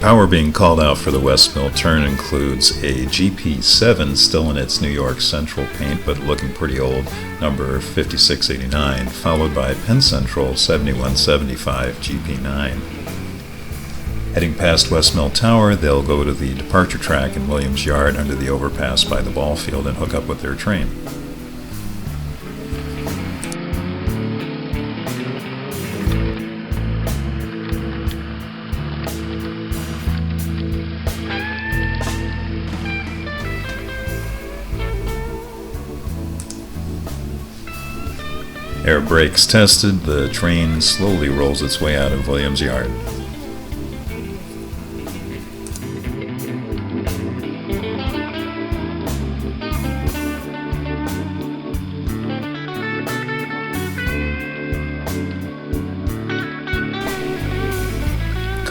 Power being called out for the West Mill turn includes a GP7 still in its New York Central paint but looking pretty old, number 5689, followed by Penn Central 7175 GP9. Heading past West Mill Tower, they'll go to the departure track in Williams Yard under the overpass by the ball field and hook up with their train. Air brakes tested, the train slowly rolls its way out of Williams Yard.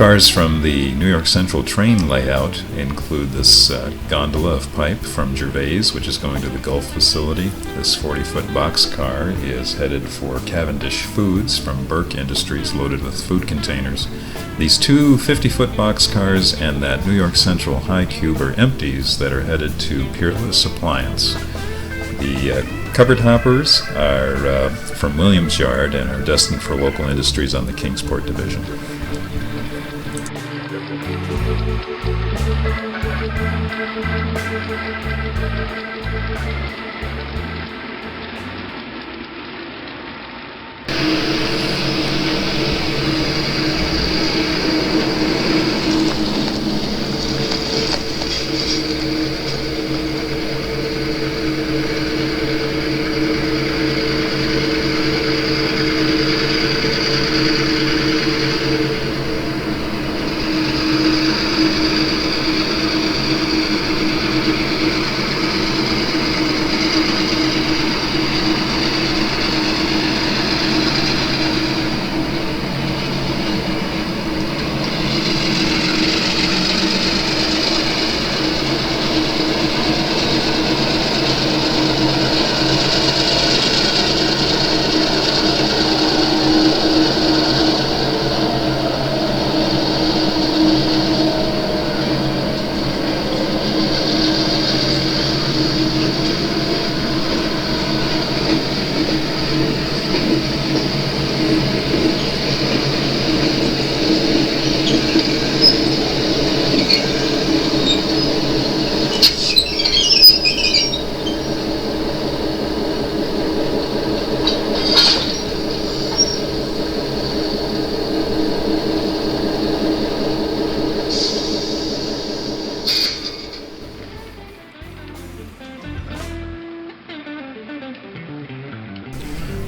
Cars from the New York Central train layout include this gondola of pipe from Gervais, which is going to the Gulf facility. This 40-foot boxcar is headed for Cavendish Foods from Burke Industries, loaded with food containers. These two 50-foot boxcars and that New York Central high cube are empties that are headed to Peerless Appliance. The cupboard hoppers are from Williams Yard and are destined for local industries on the Kingsport division.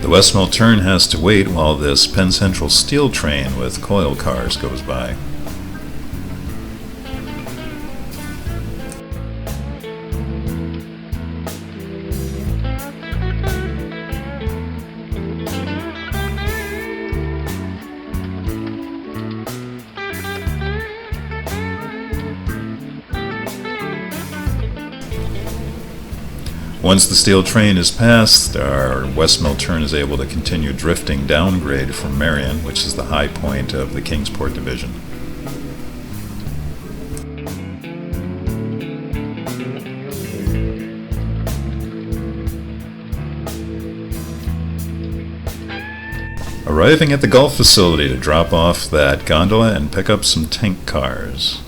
The West Mill turn has to wait while this Penn Central steel train with coil cars goes by. Once the steel train is passed, our West Mill turn is able to continue drifting downgrade from Marion, which is the high point of the Kingsport division. Arriving at the Gulf facility to drop off that gondola and pick up some tank cars.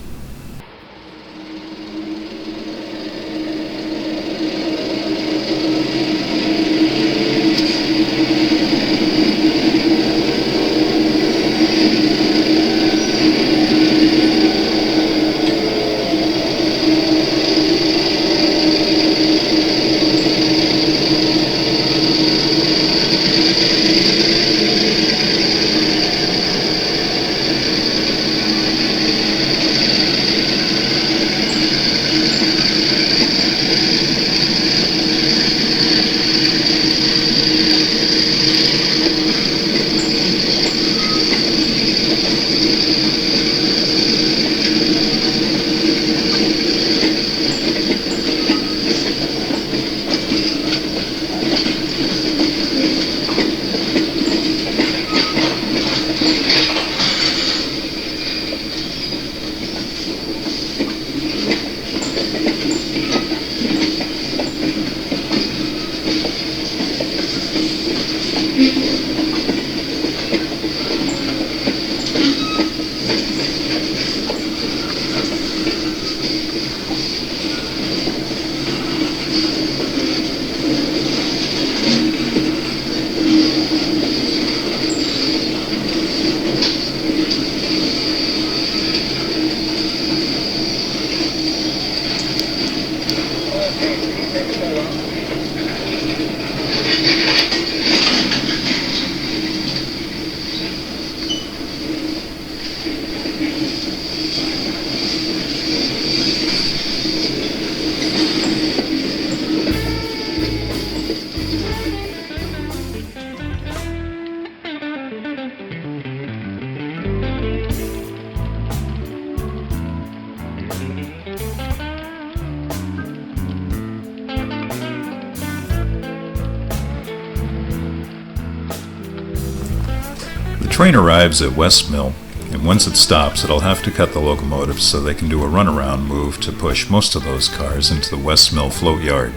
train arrives at West Mill, and once it stops, it'll have to cut the locomotives so they can do a runaround move to push most of those cars into the West Mill float yard.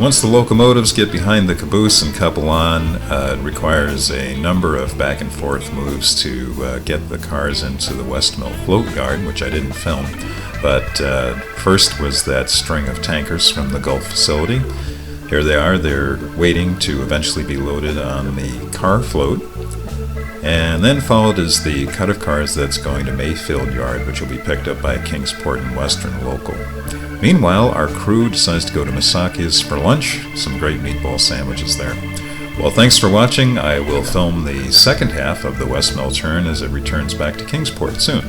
Once the locomotives get behind the caboose and couple on, it requires a number of back and forth moves to get the cars into the West Mill float yard, which I didn't film. But first was that string of tankers from the Gulf facility. Here they are, they're waiting to eventually be loaded on the car float. And then followed is the cut of cars that's going to Mayfield Yard, which will be picked up by a Kingsport and Western local. Meanwhile, our crew decides to go to Misaki's for lunch. Some great meatball sandwiches there. Well, thanks for watching. I will film the second half of the West Mill turn as it returns back to Kingsport soon.